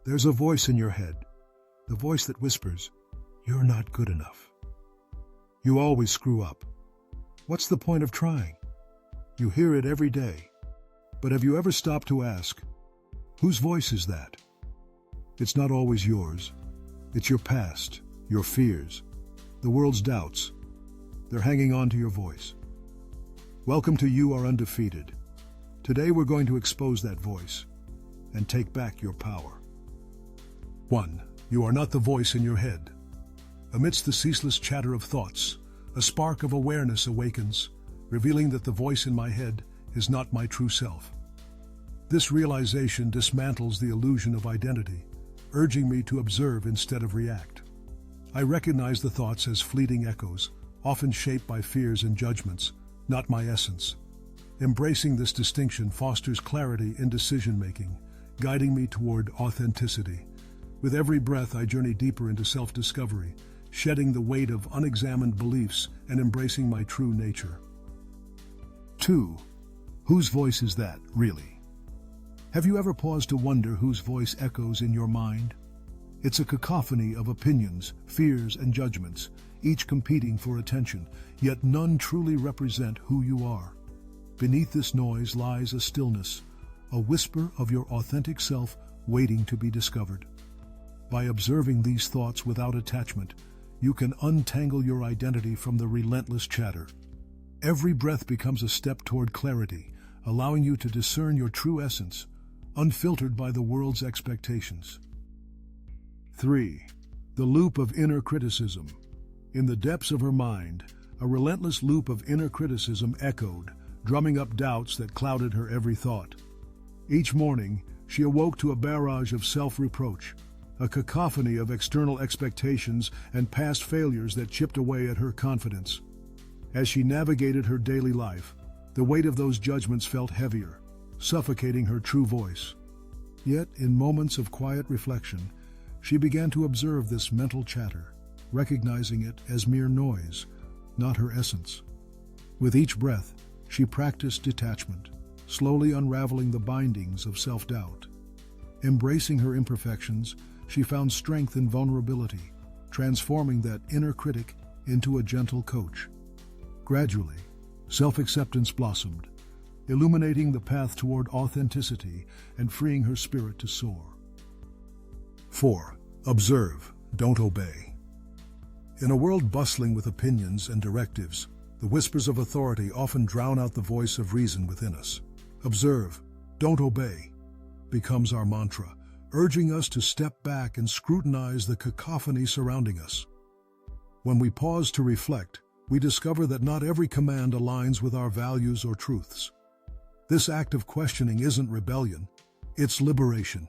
There's a voice in your head, the voice that whispers, "You're not good enough. You always screw up. What's the point of trying?" You hear it every day. But have you ever stopped to ask, whose voice is that? It's not always yours. It's your past, your fears, the world's doubts. They're hanging on to your voice. Welcome to You Are Undefeated. Today we're going to expose that voice and take back your power. 1. You are not the voice in your head. Amidst the ceaseless chatter of thoughts, a spark of awareness awakens, revealing that the voice in my head is not my true self. This realization dismantles the illusion of identity, urging me to observe instead of react. I recognize the thoughts as fleeting echoes, often shaped by fears and judgments, not my essence. Embracing this distinction fosters clarity in decision-making, guiding me toward authenticity. With every breath, I journey deeper into self-discovery, shedding the weight of unexamined beliefs and embracing my true nature. 2. Whose voice is that, really? Have you ever paused to wonder whose voice echoes in your mind? It's a cacophony of opinions, fears, and judgments, each competing for attention, yet none truly represent who you are. Beneath this noise lies a stillness, a whisper of your authentic self waiting to be discovered. By observing these thoughts without attachment, you can untangle your identity from the relentless chatter. Every breath becomes a step toward clarity, allowing you to discern your true essence, unfiltered by the world's expectations. 3. The loop of inner criticism. In the depths of her mind, a relentless loop of inner criticism echoed, drumming up doubts that clouded her every thought. Each morning, she awoke to a barrage of self-reproach, a cacophony of external expectations and past failures that chipped away at her confidence. As she navigated her daily life, the weight of those judgments felt heavier, suffocating her true voice. Yet, in moments of quiet reflection, she began to observe this mental chatter, recognizing it as mere noise, not her essence. With each breath, she practiced detachment, slowly unraveling the bindings of self-doubt. Embracing her imperfections, she found strength in vulnerability, transforming that inner critic into a gentle coach. Gradually, self-acceptance blossomed, illuminating the path toward authenticity and freeing her spirit to soar. 4. Observe, don't obey. In a world bustling with opinions and directives, the whispers of authority often drown out the voice of reason within us. Observe, don't obey becomes our mantra, urging us to step back and scrutinize the cacophony surrounding us. When we pause to reflect, we discover that not every command aligns with our values or truths. This act of questioning isn't rebellion, it's liberation.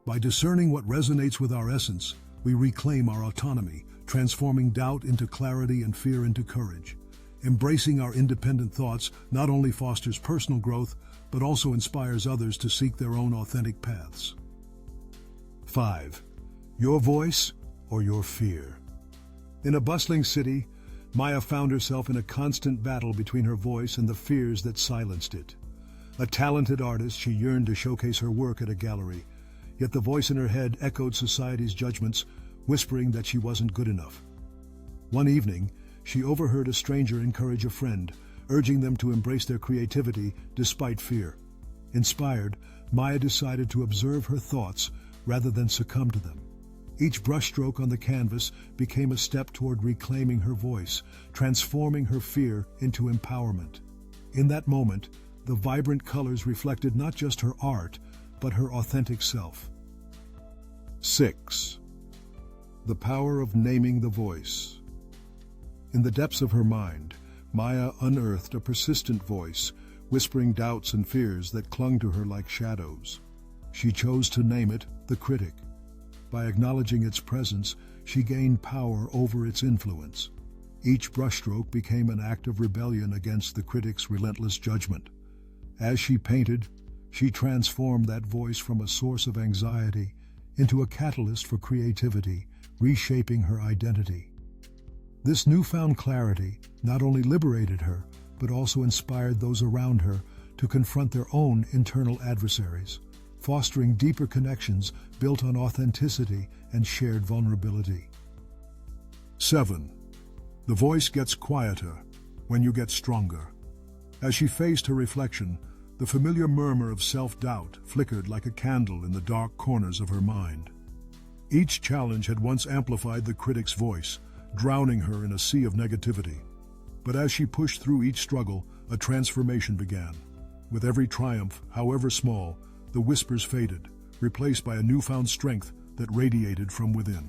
By discerning what resonates with our essence, we reclaim our autonomy, transforming doubt into clarity and fear into courage. Embracing our independent thoughts not only fosters personal growth, but also inspires others to seek their own authentic paths. 5. Your voice or your fear. In a bustling city, Maya found herself in a constant battle between her voice and the fears that silenced it. A talented artist, she yearned to showcase her work at a gallery, yet the voice in her head echoed society's judgments, whispering that she wasn't good enough. One evening, she overheard a stranger encourage a friend, urging them to embrace their creativity despite fear. Inspired, Maya decided to observe her thoughts rather than succumb to them. Each brushstroke on the canvas became a step toward reclaiming her voice, transforming her fear into empowerment. In that moment, the vibrant colors reflected not just her art, but her authentic self. 6. The power of naming the voice. In the depths of her mind, Maya unearthed a persistent voice, whispering doubts and fears that clung to her like shadows. She chose to name it the critic. By acknowledging its presence, she gained power over its influence. Each brushstroke became an act of rebellion against the critic's relentless judgment. As she painted, she transformed that voice from a source of anxiety into a catalyst for creativity, reshaping her identity. This newfound clarity not only liberated her, but also inspired those around her to confront their own internal adversaries, fostering deeper connections built on authenticity and shared vulnerability. 7. The voice gets quieter when you get stronger. As she faced her reflection, the familiar murmur of self-doubt flickered like a candle in the dark corners of her mind. Each challenge had once amplified the critic's voice, drowning her in a sea of negativity. But as she pushed through each struggle, a transformation began. With every triumph, however small, the whispers faded, replaced by a newfound strength that radiated from within.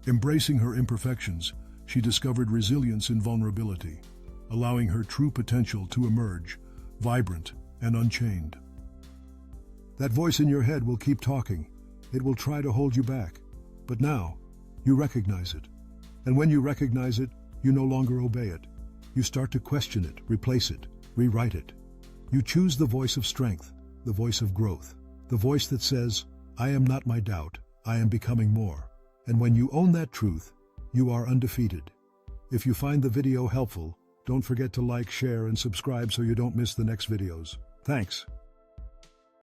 Embracing her imperfections, she discovered resilience in vulnerability, allowing her true potential to emerge, vibrant and unchained. That voice in your head will keep talking. It will try to hold you back. But now, you recognize it. And when you recognize it, you no longer obey it. You start to question it, replace it, rewrite it. You choose the voice of strength, the voice of growth, the voice that says, I am not my doubt, I am becoming more. And when you own that truth, you are undefeated. If you find the video helpful, don't forget to like, share, and subscribe so you don't miss the next videos. Thanks.